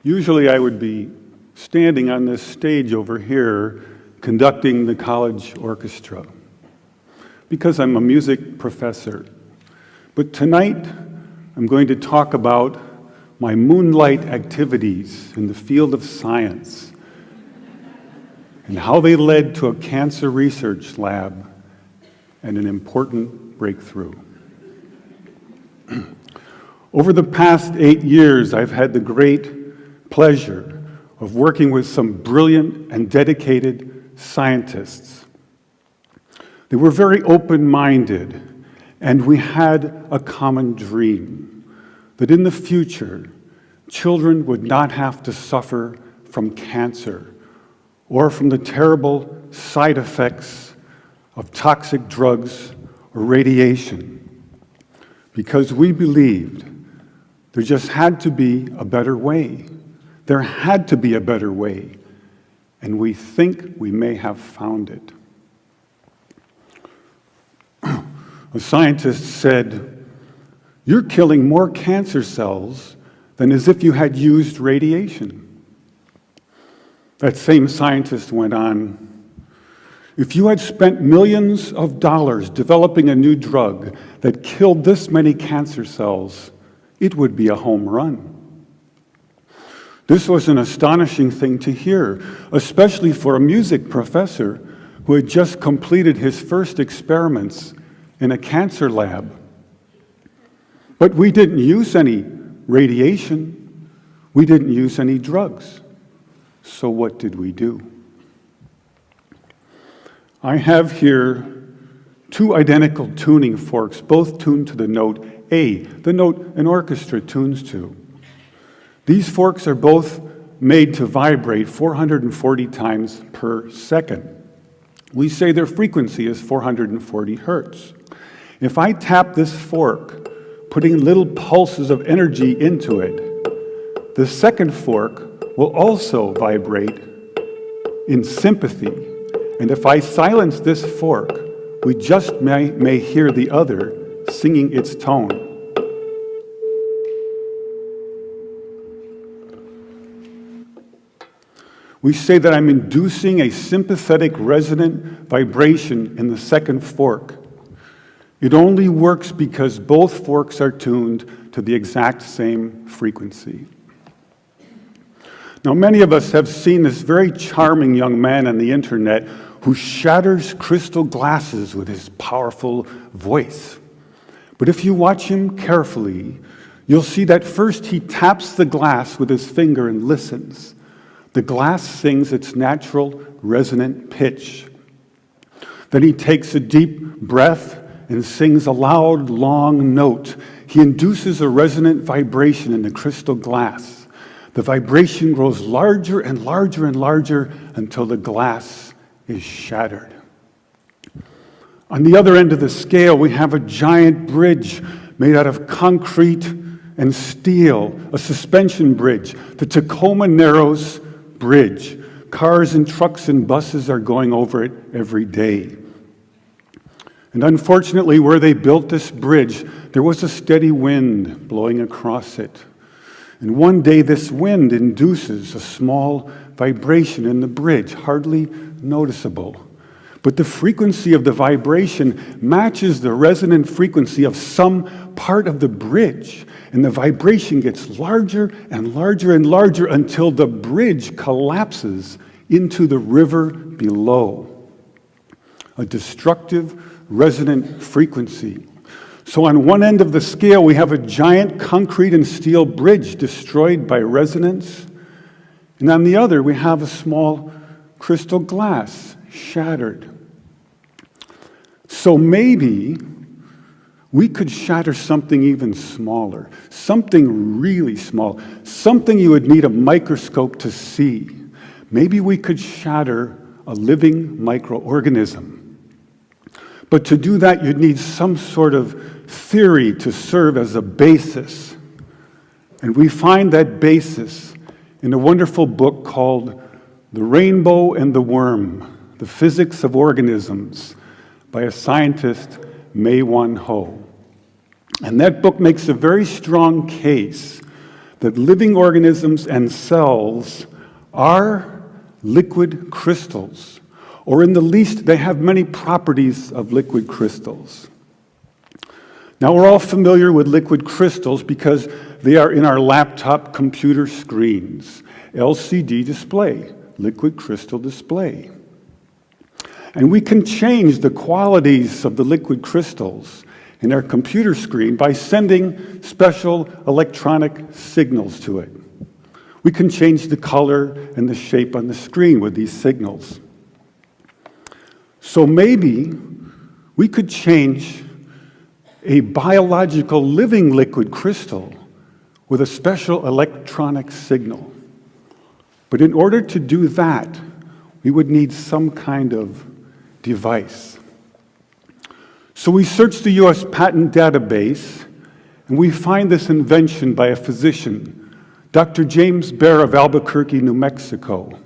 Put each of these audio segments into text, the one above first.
Usually I would be standing on this stage over here conducting the college orchestra because I'm a music professor. But tonight I'm going to talk about my moonlight activities in the field of science and how they led to a cancer research lab and an important breakthrough. Over the past 8 years, I've had the great pleasure of working with some brilliant and dedicated scientists. They were very open-minded, and we had a common dream that in the future, children would not have to suffer from cancer or from the terrible side effects of toxic drugs or radiation, because we believed there just had to be a better way. There had to be a better way, and we think we may have found it. A scientist said, "You're killing more cancer cells than as if you had used radiation." That same scientist went on, "If you had spent millions of dollars developing a new drug that killed this many cancer cells, it would be a home run." This was an astonishing thing to hear, especially for a music professor who had just completed his first experiments in a cancer lab. But we didn't use any radiation. We didn't use any drugs. So what did we do? I have here two identical tuning forks, both tuned to the note A, the note an orchestra tunes to. These forks are both made to vibrate 440 times per second. We say their frequency is 440 hertz. If I tap this fork, putting little pulses of energy into it, the second fork will also vibrate in sympathy. And if I silence this fork, we just may hear the other singing its tone. We say that I'm inducing a sympathetic resonant vibration in the second fork. It only works because both forks are tuned to the exact same frequency. Now, many of us have seen this very charming young man on the internet who shatters crystal glasses with his powerful voice. But if you watch him carefully, you'll see that first he taps the glass with his finger and listens. The glass sings its natural resonant pitch. Then he takes a deep breath and sings a loud, long note. He induces a resonant vibration in the crystal glass. The vibration grows larger and larger and larger until the glass is shattered. On the other end of the scale, we have a giant bridge made out of concrete and steel, a suspension bridge, the Tacoma Narrows Bridge. Cars and trucks and buses are going over it every day. And unfortunately, where they built this bridge, there was a steady wind blowing across it. And one day, this wind induces a small vibration in the bridge, hardly noticeable. But the frequency of the vibration matches the resonant frequency of some part of the bridge. And the vibration gets larger and larger and larger until the bridge collapses into the river below. A destructive resonant frequency. So on one end of the scale, we have a giant concrete and steel bridge destroyed by resonance. And on the other, we have a small crystal glass shattered. So maybe we could shatter something even smaller, something really small, something you would need a microscope to see. Maybe we could shatter a living microorganism. But to do that, you'd need some sort of theory to serve as a basis. And we find that basis in a wonderful book called The Rainbow and the Worm, The Physics of Organisms, by a scientist, Mei Wan Ho. And that book makes a very strong case that living organisms and cells are liquid crystals, or in the least, they have many properties of liquid crystals. Now, we're all familiar with liquid crystals because they are in our laptop computer screens. LCD display, liquid crystal display. And we can change the qualities of the liquid crystals in our computer screen by sending special electronic signals to it. We can change the color and the shape on the screen with these signals. So maybe we could change a biological living liquid crystal with a special electronic signal. But in order to do that, we would need some kind of device. So we search the US patent database, and we find this invention by a physician, Dr. James Baer of Albuquerque, New Mexico.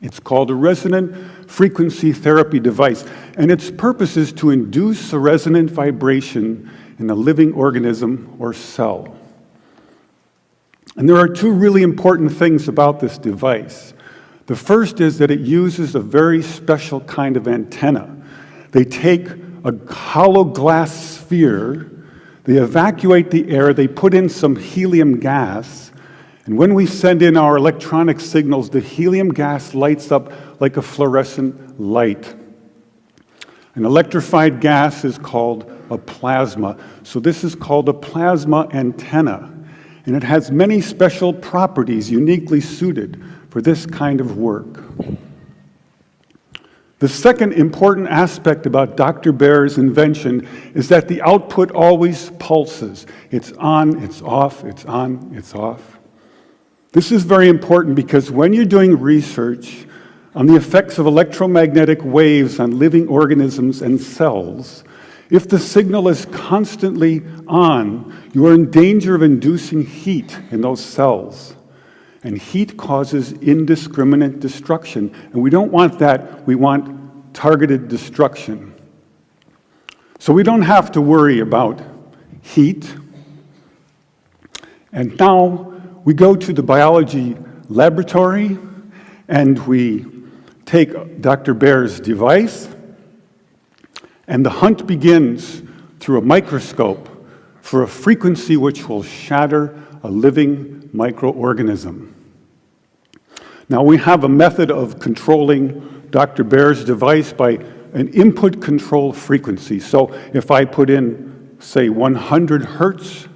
It's called a resonant frequency therapy device, and its purpose is to induce a resonant vibration in a living organism or cell. And there are two really important things about this device. The first is that it uses a very special kind of antenna. They take a hollow glass sphere, they evacuate the air, they put in some helium gas, and when we send in our electronic signals, the helium gas lights up like a fluorescent light. An electrified gas is called a plasma. So this is called a plasma antenna, and it has many special properties uniquely suited for this kind of work. The second important aspect about Dr. Baer's invention is that the output always pulses. It's on, it's off, it's on, it's off. This is very important because when you're doing research on the effects of electromagnetic waves on living organisms and cells, if the signal is constantly on, you are in danger of inducing heat in those cells. And heat causes indiscriminate destruction. And we don't want that. We want targeted destruction. So we don't have to worry about heat. And now we go to the biology laboratory and we take Dr. Baer's device, and the hunt begins through a microscope for a frequency which will shatter a living microorganism. Now we have a method of controlling Dr. Baer's device by an input control frequency. So if I put in, say, 100 hertz,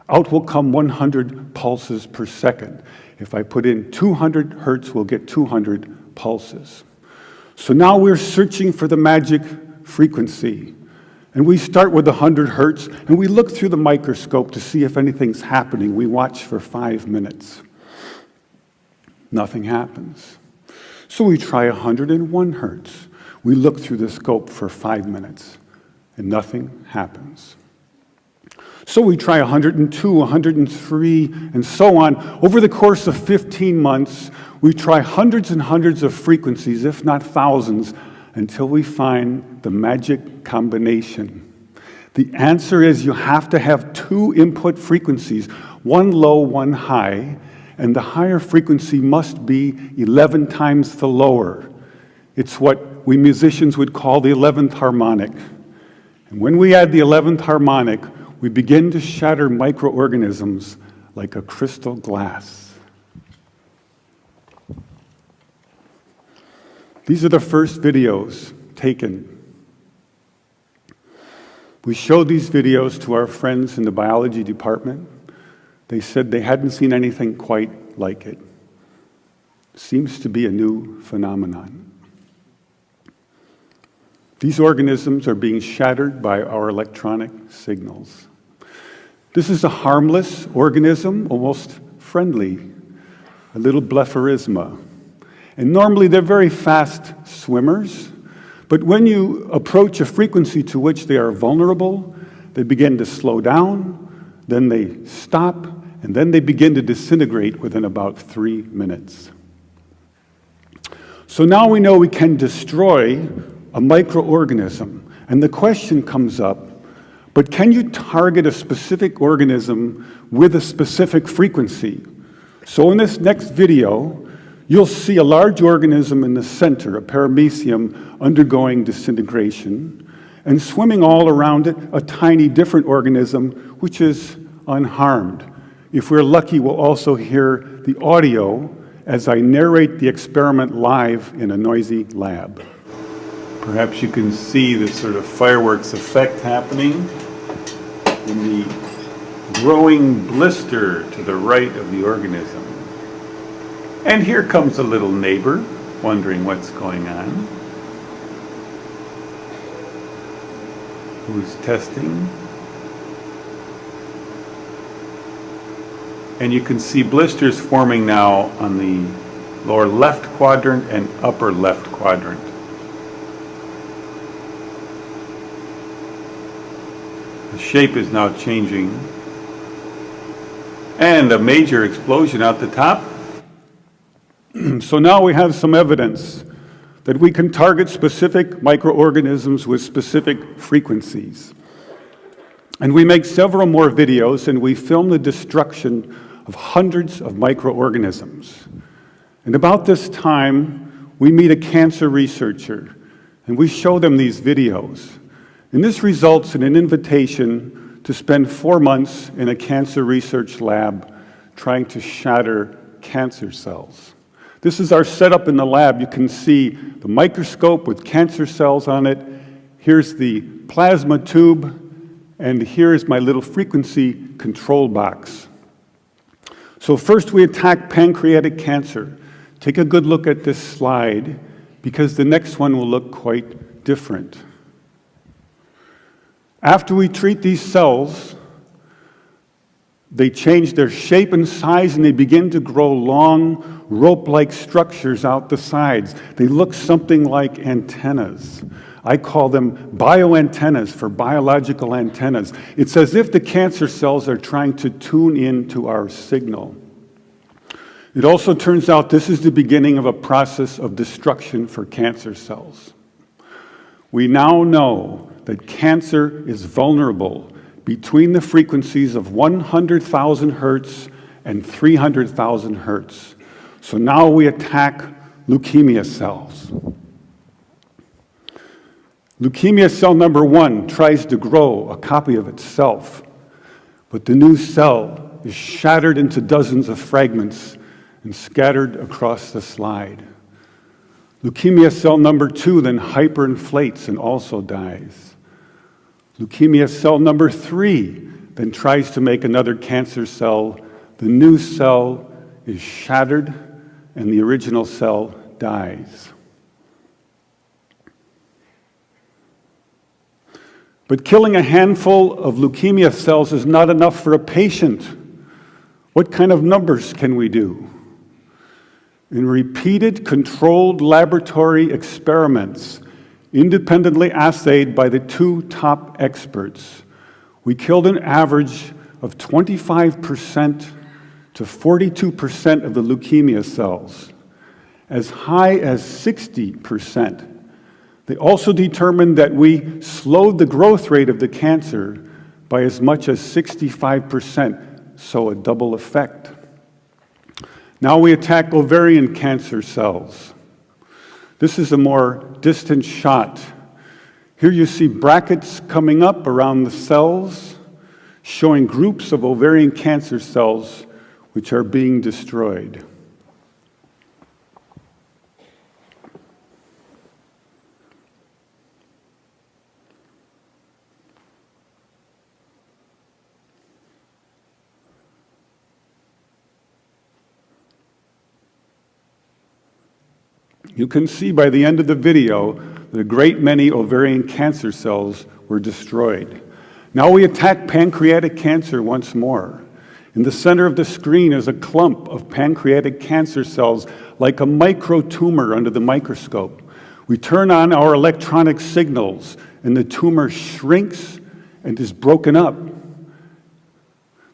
out will come 100 pulses per second. If I put in 200 hertz, we'll get 200 pulses. So now we're searching for the magic frequency. And we start with 100 hertz, and we look through the microscope to see if anything's happening. We watch for 5 minutes. Nothing happens. So we try 101 hertz. We look through the scope for 5 minutes, and nothing happens. So we try 102, 103, and so on. Over the course of 15 months, we try hundreds and hundreds of frequencies, if not thousands, until we find the magic combination. The answer is you have to have two input frequencies, one low, one high, and the higher frequency must be 11 times the lower. It's what we musicians would call the 11th harmonic. And when we add the 11th harmonic, we begin to shatter microorganisms like a crystal glass. These are the first videos taken. We showed these videos to our friends in the biology department. They said they hadn't seen anything quite like it. Seems to be a new phenomenon. These organisms are being shattered by our electronic signals. This is a harmless organism, almost friendly, a little blepharisma. And normally they're very fast swimmers, but when you approach a frequency to which they are vulnerable, they begin to slow down, then they stop, and then they begin to disintegrate within about 3 minutes. So now we know we can destroy a microorganism, and the question comes up, But can you target a specific organism with a specific frequency? So in this next video, you'll see a large organism in the center, a paramecium, undergoing disintegration, and swimming all around it, a tiny different organism, which is unharmed. If we're lucky, we'll also hear the audio as I narrate the experiment live in a noisy lab. Perhaps you can see this sort of fireworks effect happening in the growing blister to the right of the organism. And here comes a little neighbor wondering what's going on, who's testing. And you can see blisters forming now on the lower left quadrant and upper left quadrant. The shape is now changing. And a major explosion out the top. So now we have some evidence that we can target specific microorganisms with specific frequencies. And we make several more videos, and we film the destruction of hundreds of microorganisms. And about this time, we meet a cancer researcher, and we show them these videos. And this results in an invitation to spend 4 months in a cancer research lab trying to shatter cancer cells. This is our setup in the lab. You can see the microscope with cancer cells on it. Here's the plasma tube, and here's my little frequency control box. So first we attack pancreatic cancer. Take a good look at this slide, because the next one will look quite different. After we treat these cells, they change their shape and size, and they begin to grow long, rope-like structures out the sides. They look something like antennas. I call them bioantennas for biological antennas. It's as if the cancer cells are trying to tune in to our signal. It also turns out this is the beginning of a process of destruction for cancer cells. We now know that cancer is vulnerable between the frequencies of 100,000 hertz and 300,000 hertz. So now we attack leukemia cells. Leukemia cell number 1 tries to grow a copy of itself, but the new cell is shattered into dozens of fragments and scattered across the slide. Leukemia cell number 2 then hyperinflates and also dies. Leukemia cell number 3 then tries to make another cancer cell. The new cell is shattered and the original cell dies. But killing a handful of leukemia cells is not enough for a patient. What kind of numbers can we do? In repeated controlled laboratory experiments, independently assayed by the 2 top experts, we killed an average of 25% to 42% of the leukemia cells, as high as 60%. They also determined that we slowed the growth rate of the cancer by as much as 65%, so a double effect. Now we attack ovarian cancer cells. This is a more distant shot. Here you see brackets coming up around the cells, showing groups of ovarian cancer cells which are being destroyed. You can see by the end of the video that a great many ovarian cancer cells were destroyed. Now we attack pancreatic cancer once more. In the center of the screen is a clump of pancreatic cancer cells, like a microtumor under the microscope. We turn on our electronic signals, and the tumor shrinks and is broken up.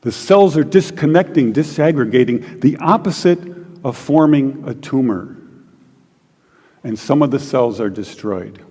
The cells are disconnecting, disaggregating, the opposite of forming a tumor. And some of the cells are destroyed.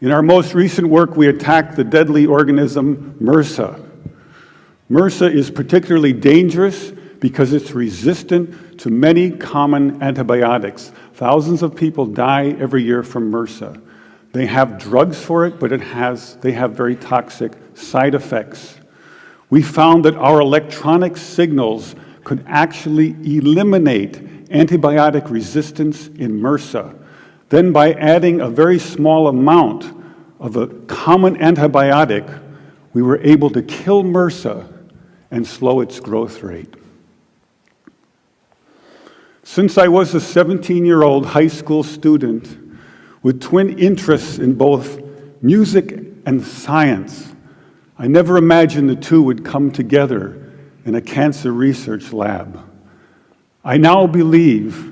In our most recent work, we attacked the deadly organism MRSA. MRSA is particularly dangerous because it's resistant to many common antibiotics. Thousands of people die every year from MRSA. They have drugs for it, but they have very toxic side effects. We found that our electronic signals could actually eliminate antibiotic resistance in MRSA. Then by adding a very small amount of a common antibiotic, we were able to kill MRSA and slow its growth rate. Since I was a 17-year-old high school student with twin interests in both music and science, I never imagined the two would come together in a cancer research lab. I now believe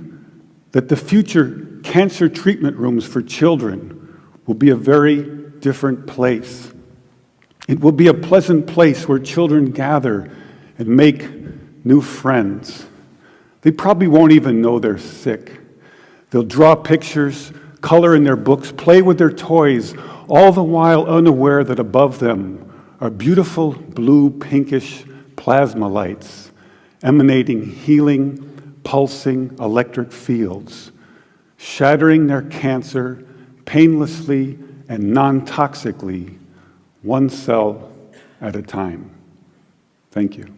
that the future cancer treatment rooms for children will be a very different place. It will be a pleasant place where children gather and make new friends. They probably won't even know they're sick. They'll draw pictures, color in their books, play with their toys, all the while unaware that above them are beautiful blue, pinkish plasma lights emanating healing, pulsing electric fields, shattering their cancer painlessly and non-toxically, one cell at a time. Thank you.